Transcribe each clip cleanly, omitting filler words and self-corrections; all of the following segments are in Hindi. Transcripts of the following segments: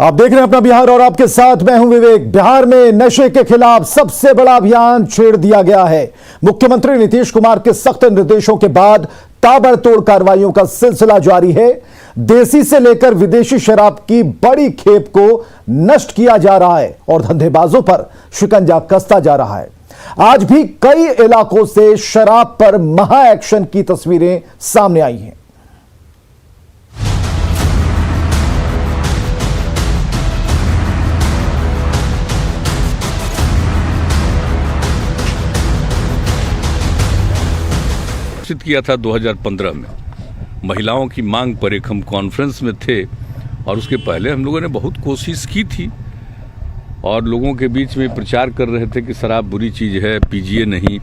आप देख रहे हैं अपना बिहार और आपके साथ मैं हूं विवेक। बिहार में नशे के खिलाफ सबसे बड़ा अभियान छेड़ दिया गया है। मुख्यमंत्री नीतीश कुमार के सख्त निर्देशों के बाद ताबड़तोड़ कार्रवाइयों का सिलसिला जारी है। देसी से लेकर विदेशी शराब की बड़ी खेप को नष्ट किया जा रहा है और धंधेबाजों पर शिकंजा कसता जा रहा है। आज भी कई इलाकों से शराब पर महा एक्शन की तस्वीरें सामने आई हैं। किया था 2015 में महिलाओं की मांग पर एक हम कॉन्फ्रेंस में थे और उसके पहले हम लोगों ने बहुत कोशिश की थी और लोगों के बीच में प्रचार कर रहे थे कि शराब बुरी चीज़ है, पीजिए नहीं,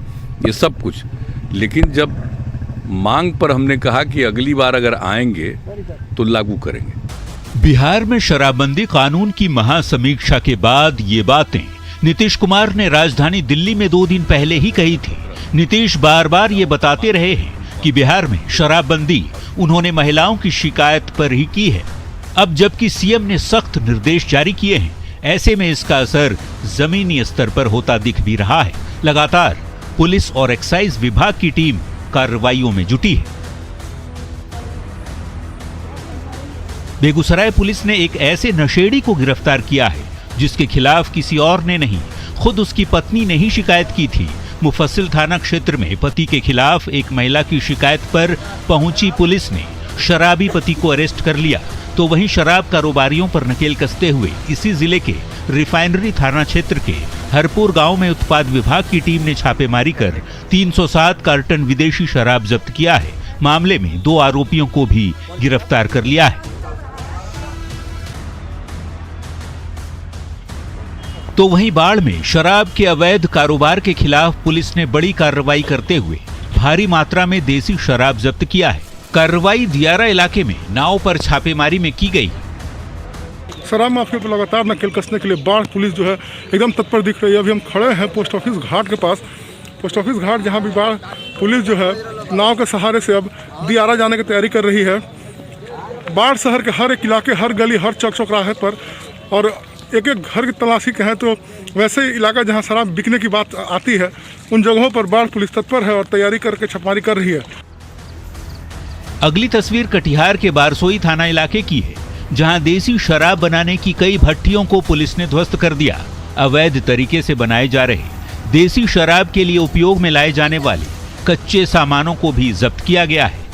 ये सब कुछ। लेकिन जब मांग पर हमने कहा कि अगली बार अगर आएंगे तो लागू करेंगे। बिहार में शराबबंदी कानून की महासमीक्षा के बाद ये बातें नीतीश कुमार ने राजधानी दिल्ली में 2 दिन पहले ही कही थी। नीतीश बार बार ये बताते रहे हैं कि बिहार में शराबबंदी उन्होंने महिलाओं की शिकायत पर ही की है। अब जबकि सीएम ने सख्त निर्देश जारी किए हैं, ऐसे में इसका असर जमीनी स्तर पर होता दिख भी रहा है। लगातार पुलिस और एक्साइज विभाग की टीम कार्रवाइयों में जुटी है। बेगूसराय पुलिस ने एक ऐसे नशेड़ी को गिरफ्तार किया है जिसके खिलाफ किसी और ने नहीं, खुद उसकी पत्नी ने ही शिकायत की थी। मुफस्सिल थाना क्षेत्र में पति के खिलाफ एक महिला की शिकायत पर पहुंची पुलिस ने शराबी पति को अरेस्ट कर लिया, तो वहीं शराब कारोबारियों पर नकेल कसते हुए इसी जिले के रिफाइनरी थाना क्षेत्र के हरपुर गांव में उत्पाद विभाग की टीम ने छापेमारी कर 307 कार्टन विदेशी शराब जब्त किया है। मामले में 2 आरोपियों को भी गिरफ्तार कर लिया है। तो वहीं बाढ़ में शराब के अवैध कारोबार के खिलाफ पुलिस ने बड़ी कार्रवाई करते हुए भारी मात्रा में देसी शराब जब्त किया है। कार्रवाई दियारा इलाके में नाव पर छापेमारी में की गई। शराब माफिया पर लगातार नकेल कसने के लिए बाढ़ पुलिस जो है एकदम तत्पर दिख रही है। अभी हम खड़े हैं पोस्ट ऑफिस घाट के पास। पोस्ट ऑफिस घाट जहां भी बाढ़ पुलिस जो है नाव के सहारे से अब दियारा जाने की तैयारी कर रही है। बाढ़ शहर के हर एक इलाके, हर गली, हर चौक चौराहे पर और एक एक घर की तलाशी कहें तो वैसे इलाका जहां शराब बिकने की बात आती है उन जगहों पर बाढ़ पुलिस तत्पर है और तैयारी करके छापेमारी कर रही है। अगली तस्वीर कटिहार के बारसोई थाना इलाके की है, जहां देसी शराब बनाने की कई भट्टियों को पुलिस ने ध्वस्त कर दिया। अवैध तरीके से बनाए जा रहे देसी शराब के लिए उपयोग में लाए जाने वाले कच्चे सामानों को भी जब्त किया गया है।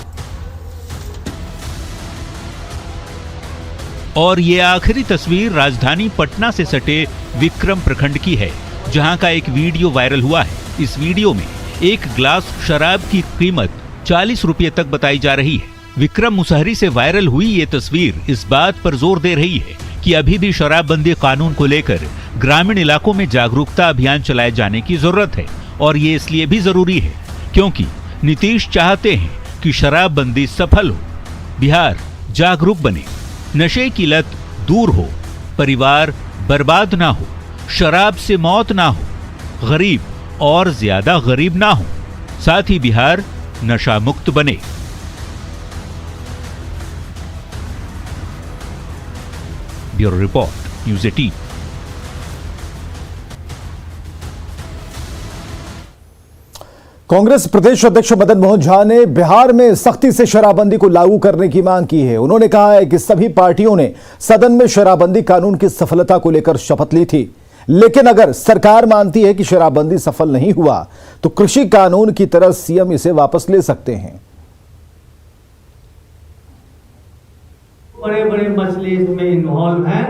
और ये आखिरी तस्वीर राजधानी पटना से सटे विक्रम प्रखंड की है, जहां का एक वीडियो वायरल हुआ है। इस वीडियो में एक ग्लास शराब की कीमत 40 रुपये तक बताई जा रही है। विक्रम मुसहरी से वायरल हुई ये तस्वीर इस बात पर जोर दे रही है कि अभी भी शराबबंदी कानून को लेकर ग्रामीण इलाकों में जागरूकता अभियान चलाए जाने की जरूरत है। और ये इसलिए भी जरूरी है क्योंकि नीतीश चाहते हैं कि शराबबंदी सफल हो, बिहार जागरूक बने, नशे की लत दूर हो, परिवार बर्बाद ना हो, शराब से मौत ना हो, गरीब और ज्यादा गरीब ना हो, साथ ही बिहार नशा मुक्त बने। Bureau report, news 18। कांग्रेस प्रदेश अध्यक्ष मदन मोहन झा ने बिहार में सख्ती से शराबबंदी को लागू करने की मांग की है। उन्होंने कहा है कि सभी पार्टियों ने सदन में शराबबंदी कानून की सफलता को लेकर शपथ ली थी, लेकिन अगर सरकार मानती है कि शराबबंदी सफल नहीं हुआ तो कृषि कानून की तरह सीएम इसे वापस ले सकते हैं। बड़े बड़े मसले इसमें इन्वॉल्व हैं,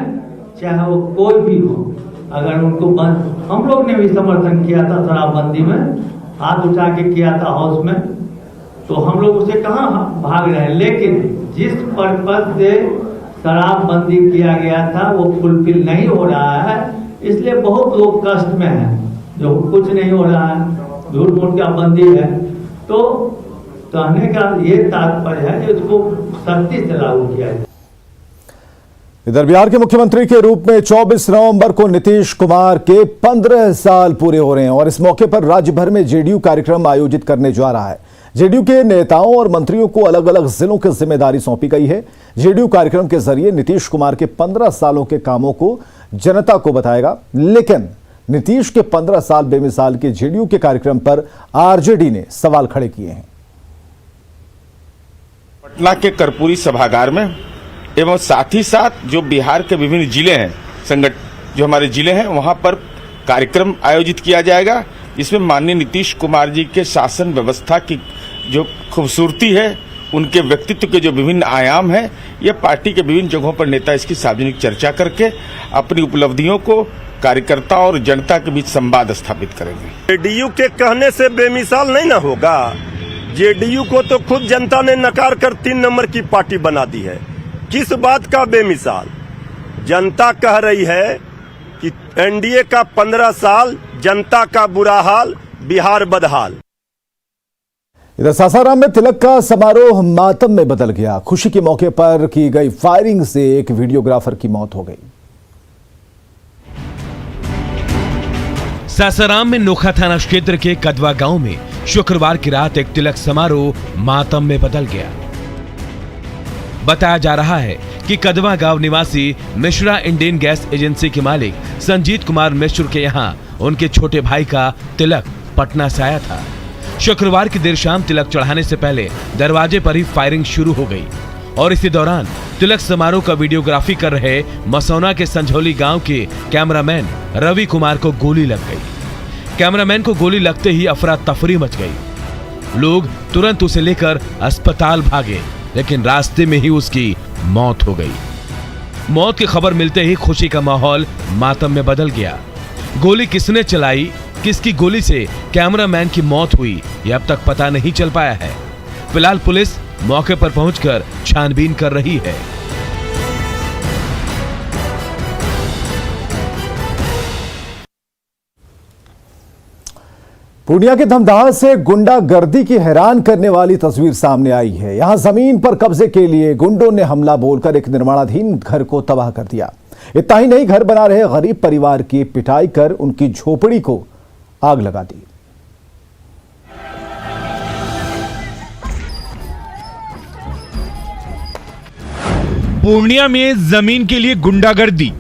चाहे वो कोई भी हो। अगर उनको बंद, हम लोग ने भी समर्थन किया था शराबबंदी में, हाथ उठा के किया था हाउस में, तो हम लोग उसे कहाँ भाग रहे हैं। लेकिन जिस पर्पज से शराबबंदी किया गया था वो फुलफिल नहीं हो रहा है, इसलिए बहुत लोग कष्ट में हैं। जो कुछ नहीं हो रहा है, झूठ मूठ का बंदी है, तो कहने का ये तात्पर्य है कि उसको सख्ती से लागू किया जाए। इधर बिहार के मुख्यमंत्री के रूप में 24 नवंबर को नीतीश कुमार के 15 साल पूरे हो रहे हैं और इस मौके पर राज्य भर में जेडीयू कार्यक्रम आयोजित करने जा रहा है। जेडीयू के नेताओं और मंत्रियों को अलग अलग जिलों की जिम्मेदारी सौंपी गई है। जेडीयू कार्यक्रम के जरिए नीतीश कुमार के 15 सालों के कामों को जनता को बताएगा, लेकिन नीतीश के 15 साल बेमिसाल के जेडीयू के कार्यक्रम पर आरजेडी ने सवाल खड़े किए हैं। पटना के कर्पूरी सभागार में एवं साथ ही साथ जो बिहार के विभिन्न जिले हैं, जो हमारे जिले हैं, वहां पर कार्यक्रम आयोजित किया जाएगा। इसमें माननीय नीतीश कुमार जी के शासन व्यवस्था की जो खूबसूरती है, उनके व्यक्तित्व के जो विभिन्न आयाम हैं, ये पार्टी के विभिन्न जगहों पर नेता इसकी सार्वजनिक चर्चा करके अपनी उपलब्धियों को कार्यकर्ता और जनता के बीच संवाद स्थापित करेंगे। जेडीयू के कहने से बेमिसाल नहीं ना होगा। जेडीयू को तो खुद जनता ने नकार कर 3 नंबर की पार्टी बना दी है। किस बात का बेमिसाल? जनता कह रही है कि एनडीए का 15 साल, जनता का बुरा हाल, बिहार बदहाल। इधर सासाराम में तिलक का समारोह मातम में बदल गया। खुशी के मौके पर की गई फायरिंग से एक वीडियोग्राफर की मौत हो गई। सासाराम में नोखा थाना क्षेत्र के कदवा गांव में शुक्रवार की रात एक तिलक समारोह मातम में बदल गया। बताया जा रहा है कि कदवा गांव निवासी मिश्रा इंडियन गैस एजेंसी के मालिक संजीत कुमार मिश्र के यहां उनके छोटे भाई का तिलक पटना से आया था। शुक्रवार की देर शाम तिलक चढ़ाने से पहले दरवाजे पर ही फायरिंग शुरू हो गई और इसी दौरान तिलक समारोह का वीडियोग्राफी कर रहे मसौना के संझौली गांव के कैमरामैन रवि कुमार को गोली लग गई। कैमरामैन को गोली लगते ही अफरा तफरी मच गई। लोग तुरंत उसे लेकर अस्पताल भागे, लेकिन रास्ते में ही उसकी मौत हो गई। मौत की खबर मिलते ही खुशी का माहौल मातम में बदल गया। गोली किसने चलाई, किसकी गोली से कैमरामैन की मौत हुई, यह अब तक पता नहीं चल पाया है। फिलहाल पुलिस मौके पर पहुंचकर छानबीन कर रही है। पूर्णिया के धमदाहा से गुंडागर्दी की हैरान करने वाली तस्वीर सामने आई है। यहां जमीन पर कब्जे के लिए गुंडों ने हमला बोलकर एक निर्माणाधीन घर को तबाह कर दिया। इतना ही नहीं, घर बना रहे गरीब परिवार की पिटाई कर उनकी झोपड़ी को आग लगा दी। पूर्णिया में जमीन के लिए गुंडागर्दी।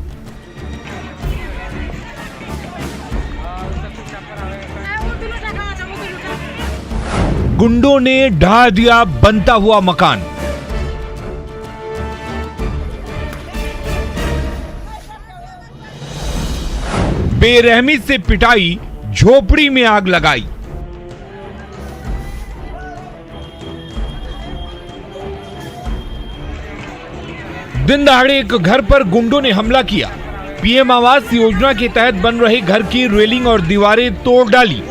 गुंडों ने ढा दिया बनता हुआ मकान। बेरहमी से पिटाई, झोपड़ी में आग लगाई। दिन दहाड़े एक घर पर गुंडों ने हमला किया। पीएम आवास योजना के तहत बन रहे घर की रेलिंग और दीवारें तोड़ डाली।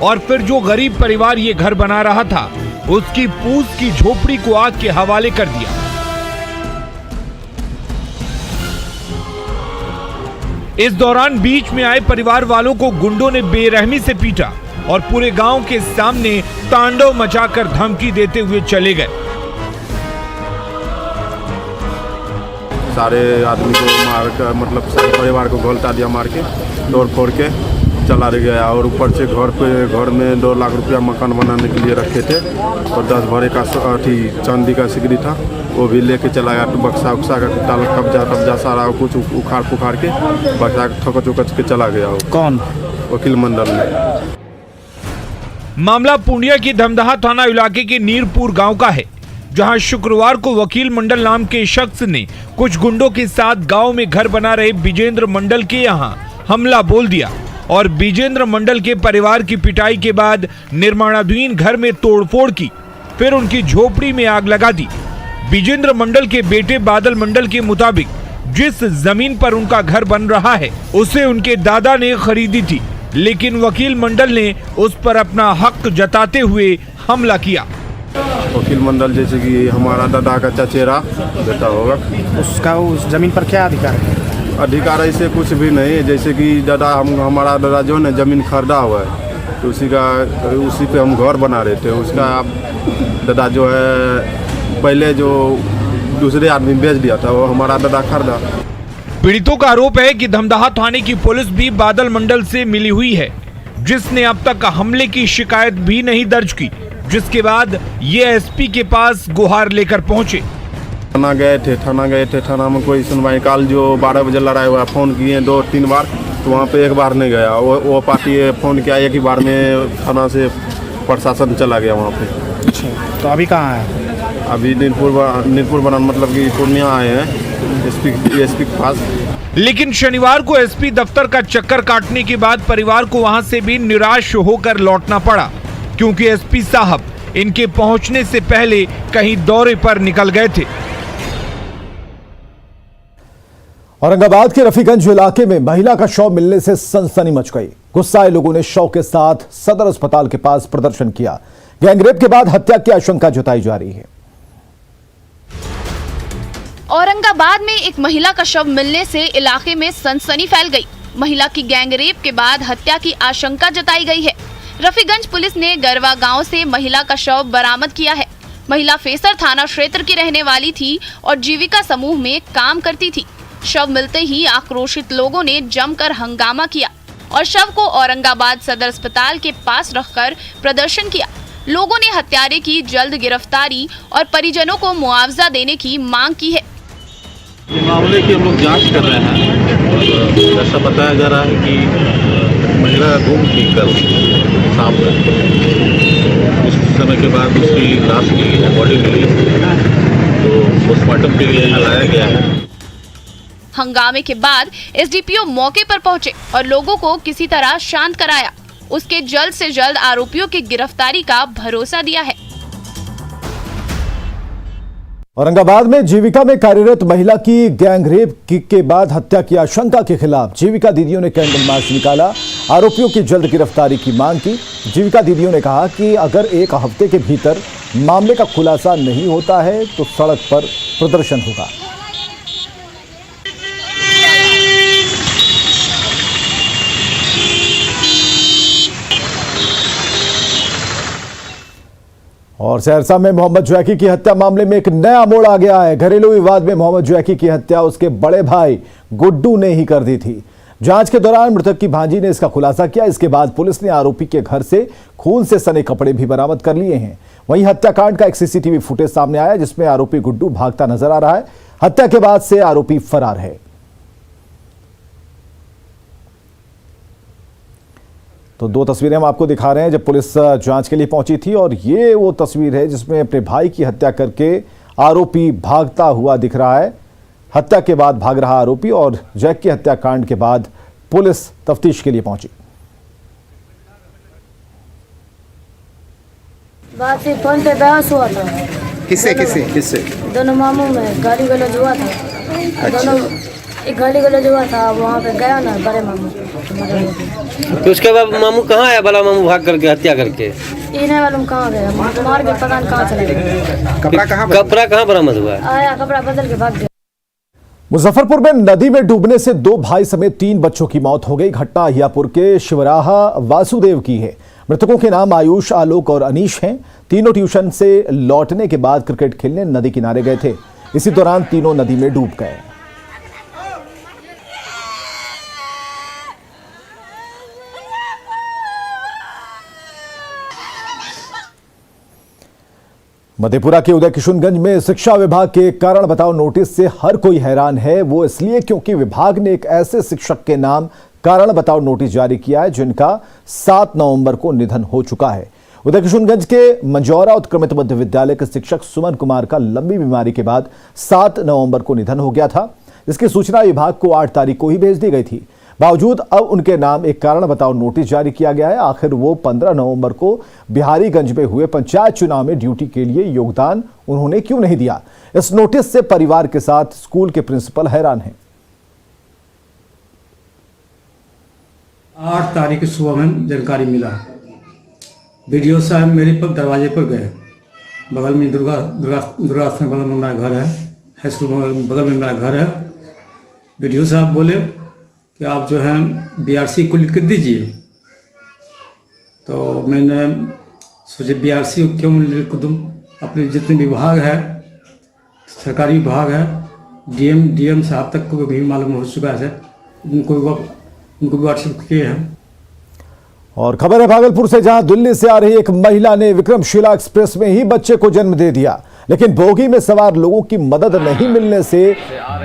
और फिर जो गरीब परिवार ये घर बना रहा था, उसकी पूस की झोपड़ी को आग के हवाले कर दिया। इस दौरान बीच में आए परिवार वालों को गुंडों ने बेरहमी से पीटा और पूरे गांव के सामने तांडव मचाकर धमकी देते हुए चले गए। सारे आदमी को मार कर, मतलब सारे परिवार को घोलटा दिया, मार के तोड़ फोड़ के चला गया। और ऊपर से घर में 2 लाख रुपया मकान बनाने के लिए रखे थे और 10 भरे का चांदी का सिकड़ी था, वो भी लेके चला गया। बक्सा उक्सा का कब्जा सारा कुछ उखाड़ पुखाड़ के बक्सा ठोक चौकच के चला गया। कौन? वकील मंडल ने। मामला पूर्णिया की धमदाहा थाना इलाके के नीरपुर गांव का है, जहां शुक्रवार को वकील मंडल नाम के शख्स ने कुछ गुंडों के साथ गांव में घर बना रहे विजेंद्र मंडल के यहां हमला बोल दिया और विजेंद्र मंडल के परिवार की पिटाई के बाद निर्माणाधीन घर में तोड़फोड़ की, फिर उनकी झोपड़ी में आग लगा दी। विजेंद्र मंडल के बेटे बादल मंडल के मुताबिक जिस जमीन पर उनका घर बन रहा है, उसे उनके दादा ने खरीदी थी, लेकिन वकील मंडल ने उस पर अपना हक जताते हुए हमला किया। वकील मंडल जैसे कि हमारा दादा का चचेरा बेटा होगा, उसका उस जमीन पर क्या अधिकार है? अधिकार ऐसे कुछ भी नहीं है। जैसे कि हमारा दादा जो है जमीन खरीदा हुआ है, तो उसी पे हम घर बना रहे थे। उसका दादा जो है पहले जो दूसरे आदमी बेच दिया था, वो हमारा दादा खरीदा। पीड़ितों का आरोप है कि धमदाहा थाने की पुलिस भी बादल मंडल से मिली हुई है, जिसने अब तक हमले की शिकायत भी नहीं दर्ज की, जिसके बाद ये एसपी के पास गुहार लेकर पहुंचे। थाना गए थे, थाना में कोई सुनवाई। कल जो 12 बजे लड़ाई हुआ, फोन किए 2-3 बार, तो वहाँ पे एक बार नहीं गया। वो पार्टी फोन किया, एक ही बार में थाना से प्रशासन चला गया वहाँ पे। अच्छा, तो अभी कहाँ है? अभी नीरपुर बनान मतलब कि पूर्णिया आए हैं एसपी के पास। लेकिन शनिवार को एसपी दफ्तर का चक्कर काटने के बाद परिवार को वहां से भी निराश होकर लौटना पड़ा, क्योंकि एसपी साहब इनके पहुंचने से पहले कहीं दौरे पर निकल गए थे। औरंगाबाद के रफीगंज इलाके में महिला का शव मिलने से सनसनी मच गई। गुस्साए लोगों ने शव के साथ सदर अस्पताल के पास प्रदर्शन किया। गैंगरेप के बाद हत्या की आशंका जताई जा रही है। औरंगाबाद में एक महिला का शव मिलने से इलाके में सनसनी फैल गई। महिला की गैंगरेप के बाद हत्या की आशंका जताई गई है। रफीगंज पुलिस ने गरवा गांव से महिला का शव बरामद किया है। महिला फेसर थाना क्षेत्र की रहने वाली थी और जीविका समूह में काम करती थी। शव मिलते ही आक्रोशित लोगों ने जमकर हंगामा किया और शव को औरंगाबाद सदर अस्पताल के पास रखकर प्रदर्शन किया। लोगों ने हत्यारे की जल्द गिरफ्तारी और परिजनों को मुआवजा देने की मांग की है। मामले की हम लोग जांच कर रहे हैं और ऐसा बताया जा रहा है कि महिला गुम थी कल शाम तक। उस समय के बाद उसकी लाश मिली है, बॉडी मिली है, तो पोस्टमार्टम के लिए यहाँ लाया गया है। हंगामे के बाद एसडीपीओ मौके पर पहुंचे और लोगों को किसी तरह शांत कराया। उसके जल्द से जल्द आरोपियों की गिरफ्तारी का भरोसा दिया है। औरंगाबाद में जीविका में कार्यरत महिला की गैंगरेप के बाद हत्या की आशंका के खिलाफ जीविका दीदियों ने कैंडल मार्च निकाला। आरोपियों की जल्द गिरफ्तारी की मांग की। जीविका दीदियों ने कहा कि अगर एक हफ्ते के भीतर मामले का खुलासा नहीं होता है तो सड़क पर प्रदर्शन होगा। और सहरसा में मोहम्मद जैकी की हत्या मामले में एक नया मोड़ आ गया है। घरेलू विवाद में मोहम्मद जैकी की हत्या उसके बड़े भाई गुड्डू ने ही कर दी थी। जांच के दौरान मृतक की भांजी ने इसका खुलासा किया। इसके बाद पुलिस ने आरोपी के घर से खून से सने कपड़े भी बरामद कर लिए हैं। वहीं हत्याकांड का एक सीसीटीवी फुटेज सामने आया जिसमें आरोपी गुड्डू भागता नजर आ रहा है। हत्या के बाद से आरोपी फरार है। तो दो तस्वीरें हम आपको दिखा रहे हैं जब पुलिस जांच के लिए पहुंची थी, और ये वो तस्वीर है जिसमें अपने भाई की हत्या करके आरोपी भागता हुआ दिख रहा है। हत्या के बाद भाग रहा आरोपी, और जैक की हत्याकांड के बाद पुलिस तफ्तीश के लिए पहुंची। बात से फोन पे बहस हुआ था। किससे? दोनों मामू में गाली गलौज हुआ था। दोनों एक गाली गलौज हुआ था। वहाँ पे गया ना बड़े मामू, तो उसके बाद मामू कहाँ आया? बड़ा मामू भाग करके हत्या करके इन्हें मालूम कहाँ गया, मार के पता नहीं कहाँ चला गया। कपड़ा कहाँ बरामद हुआ? आया कपड़ा बदल के भाग गया। मुजफ्फरपुर में नदी में डूबने से 2 भाई समेत 3 बच्चों की मौत हो गई। घटना अहियापुर के शिवराहा वासुदेव की है। मृतकों के नाम आयुष, आलोक और अनीश हैं। तीनों ट्यूशन से लौटने के बाद क्रिकेट खेलने नदी किनारे गए थे। इसी दौरान तीनों नदी में डूब गए। मधेपुरा के उदय किशुनगंज में शिक्षा विभाग के कारण बताओ नोटिस से हर कोई हैरान है। वो इसलिए क्योंकि विभाग ने एक ऐसे शिक्षक के नाम कारण बताओ नोटिस जारी किया है जिनका 7 नवंबर को निधन हो चुका है। उदय किशुनगंज के मंजौरा उत्क्रमित मध्य विद्यालय के शिक्षक सुमन कुमार का लंबी बीमारी के बाद 7 नवंबर को निधन हो गया था, जिसकी सूचना विभाग को 8 तारीख को ही भेज दी गई थी। बावजूद अब उनके नाम एक कारण बताओ नोटिस जारी किया गया है। आखिर वो 15 नवंबर को बिहारीगंज में हुए पंचायत चुनाव में ड्यूटी के लिए योगदान उन्होंने क्यों नहीं दिया? इस नोटिस से परिवार के साथ स्कूल के प्रिंसिपल हैरान हैं। 8 तारीख सुबह में जानकारी मिला। वीडियो साहब मेरे पर दरवाजे पर गए। बगल में दुर्गा स्थान बगल में मेरा घर है, हाई स्कूल बगल में मेरा घर है। वीडियो साहब बोले कि आप जो है बीआरसी को लिख दीजिए। तो मैंने सोचे बीआरसी को क्यों लिख दूँ, अपने जितने विभाग है, सरकारी विभाग है, डीएम साहब तक को भी मालूम हो चुका है, उनको भी व्हाट्सएप किए हैं। और खबर है भागलपुर से, जहां दिल्ली से आ रही एक महिला ने विक्रमशिला एक्सप्रेस में ही बच्चे को जन्म दे दिया, लेकिन बोगी में सवार लोगों की मदद नहीं मिलने से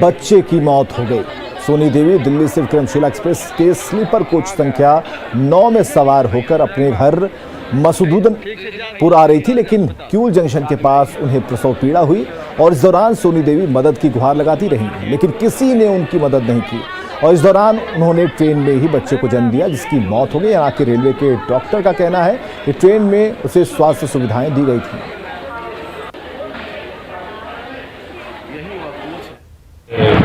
बच्चे की मौत हो गई। सोनी देवी दिल्ली से विक्रमशिला एक्सप्रेस के स्लीपर कोच संख्या 9 में सवार होकर अपने घर मसूदुद्दीनपुर आ रही थी, लेकिन क्यूल जंक्शन के पास उन्हें प्रसव पीड़ा हुई और इस दौरान सोनी देवी मदद की गुहार लगाती रही, लेकिन किसी ने उनकी मदद नहीं की और इस दौरान उन्होंने ट्रेन में ही बच्चे को जन्म दिया, जिसकी मौत हो गई। हालांकि रेलवे के डॉक्टर का कहना है कि ट्रेन में उसे स्वास्थ्य सुविधाएं दी गई थी।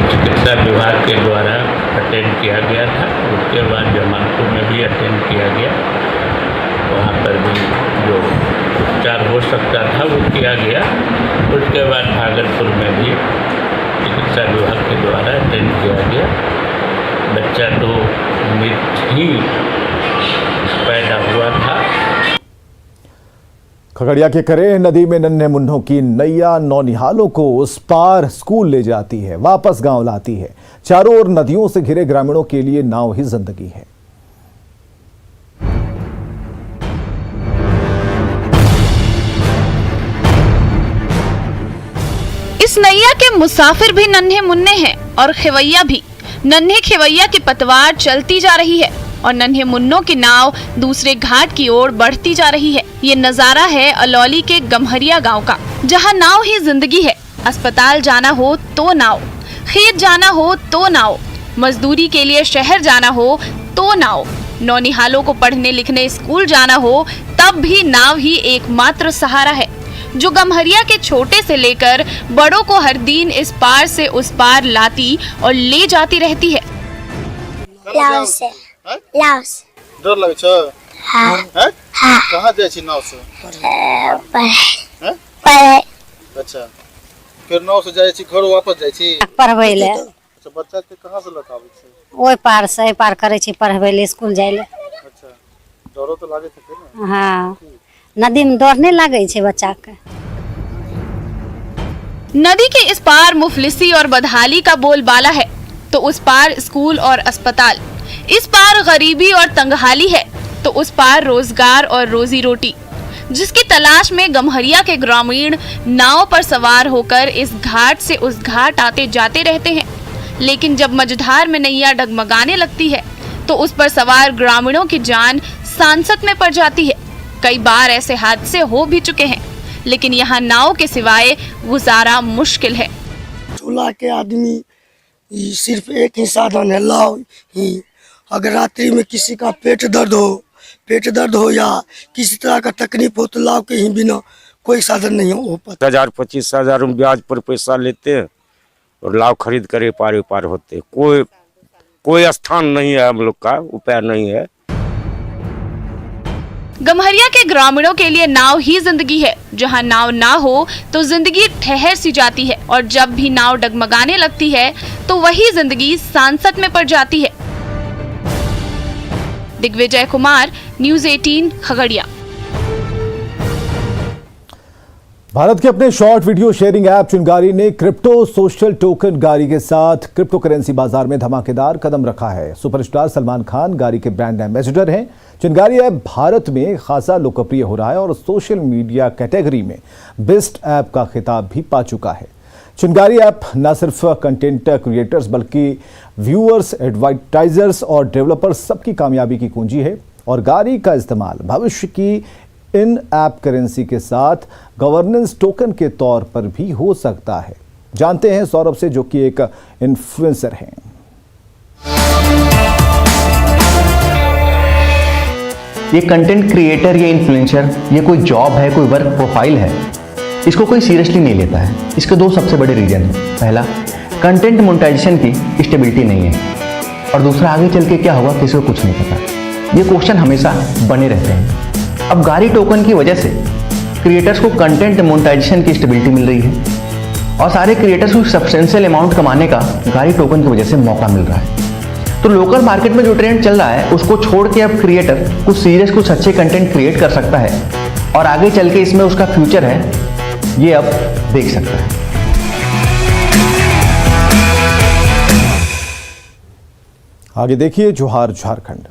चिकित्सा विभाग के द्वारा अटेंड किया गया था, उसके बाद जमालपुर में भी अटेंड किया गया, वहाँ पर भी जो उपचार हो सकता था वो किया गया। उसके बाद भागलपुर में भी चिकित्सा विभाग के द्वारा अटेंड किया गया। बच्चा तो मृत ही पैदा हुआ था। खगड़िया के करेह नदी में नन्हे मुन्नों की नैया नौनिहालों को उस पार स्कूल ले जाती है, वापस गांव लाती है। चारों ओर नदियों से घिरे ग्रामीणों के लिए नाव ही जिंदगी है। इस नैया के मुसाफिर भी नन्हे मुन्ने हैं और खेवैया भी। नन्हे खेवैया की पतवार चलती जा रही है और नन्हे मुन्नों की नाव दूसरे घाट की ओर बढ़ती जा रही है। ये नजारा है अलौली के गम्हरिया गांव का, जहां नाव ही जिंदगी है। अस्पताल जाना हो तो नाव, खेत जाना हो तो नाव, मजदूरी के लिए शहर जाना हो तो नाव, नौनिहालों को पढ़ने लिखने स्कूल जाना हो तब भी नाव ही एकमात्र सहारा है, जो गम्हरिया के छोटे से लेकर बड़ों को हर दिन इस पार से उस पार लाती और ले जाती रहती है। लाओस से लाओस डर लगे छ? हाँ हैं? हाँ कहाँ जाए छी नाव से? पढ़े। अच्छा, फिर नाव से जाए छी घर वापस जाए छी? पढ़बै ले। अच्छा, बच्चा के कहाँ से लौटाबै छी? ओइ पार से एहि पार करे छी पढ़बै ले, स्कूल जाए ले। अच्छा, डरो तो लागे थे ना? हाँ, नदी में डर नहीं लागे छे बच्चा के। नदी के इस पार मुफलिसी और बदहाली का बोलबाला है, तो उस पार स्कूल और अस्पताल। इस पार गरीबी और तंगहाली है, तो उस पार रोजगार और रोजी रोटी, जिसकी तलाश में गम्हरिया के ग्रामीण नाव पर सवार होकर इस घाट से उस घाट आते जाते रहते हैं। लेकिन जब मझधार में नैया डगमगाने लगती है तो उस पर सवार ग्रामीणों की जान सांसत में पड़ जाती है। कई बार ऐसे हादसे हो भी चुके हैं, लेकिन यहाँ नाव के सिवाय गुजारा मुश्किल है। चूल्हा के आदमी सिर्फ एक ही साधन है, लाव ही। अगर रात्रि में किसी का पेट दर्द हो या किसी तरह का तकलीफ हो तो लाव के ही बिना कोई साधन नहीं हो पाता। 1000-25,000 ब्याज पर पैसा लेते हैं और लाव खरीद कर पार होते। कोई स्थान नहीं है, हम लोग का उपाय नहीं है। गम्हरिया के ग्रामीणों के लिए नाव ही जिंदगी है। जहां नाव ना हो तो जिंदगी ठहर सी जाती है और जब भी नाव डगमगाने लगती है तो वही जिंदगी सांसत में पड़ जाती है। दिग्विजय कुमार, न्यूज़ 18 खगड़िया। भारत के अपने शॉर्ट वीडियो शेयरिंग ऐप चिंगारी ने क्रिप्टो सोशल टोकन गारी के साथ क्रिप्टो करेंसी बाजार में धमाकेदार कदम रखा है। सुपरस्टार सलमान खान गारी के ब्रांड एम्बेसडर हैं। चिंगारी ऐप भारत में खासा लोकप्रिय हो रहा है और सोशल मीडिया कैटेगरी में बेस्ट ऐप का खिताब भी पा चुका है। चिंगारी ऐप न सिर्फ कंटेंट क्रिएटर्स बल्कि व्यूअर्स, एडवर्टाइजर्स और डेवलपर्स सबकी कामयाबी की कुंजी है और गारी का इस्तेमाल भविष्य की इन ऐप करेंसी के साथ गवर्नेंस टोकन के तौर पर भी हो सकता है। जानते हैं सौरभ से, जो कि एक इन्फ्लुएंसर हैं। ये कंटेंट क्रिएटर या इन्फ्लुएंसर ये कोई जॉब है, कोई वर्क प्रोफाइल है, इसको कोई सीरियसली नहीं लेता है। इसके दो सबसे बड़े रीजन हैं। पहला, कंटेंट मोनेटाइजेशन की स्टेबिलिटी नहीं है और दूसरा, आगे चल के क्या होगा किसी को कुछ नहीं पता। ये क्वेश्चन हमेशा बने रहते हैं। अब गारी टोकन की वजह से क्रिएटर्स को कंटेंट मोनेटाइजेशन की स्टेबिलिटी मिल रही है और सारे क्रिएटर्स को सब्सटेंशियल अमाउंट कमाने का गारी टोकन की वजह से मौका मिल रहा है। तो लोकल मार्केट में जो ट्रेंड चल रहा है उसको छोड़ के अब क्रिएटर कुछ सीरियस, कुछ अच्छे कंटेंट क्रिएट कर सकता है और आगे चल के इसमें उसका फ्यूचर है, ये अब देख सकता है। आगे देखिए जोहार झारखंड।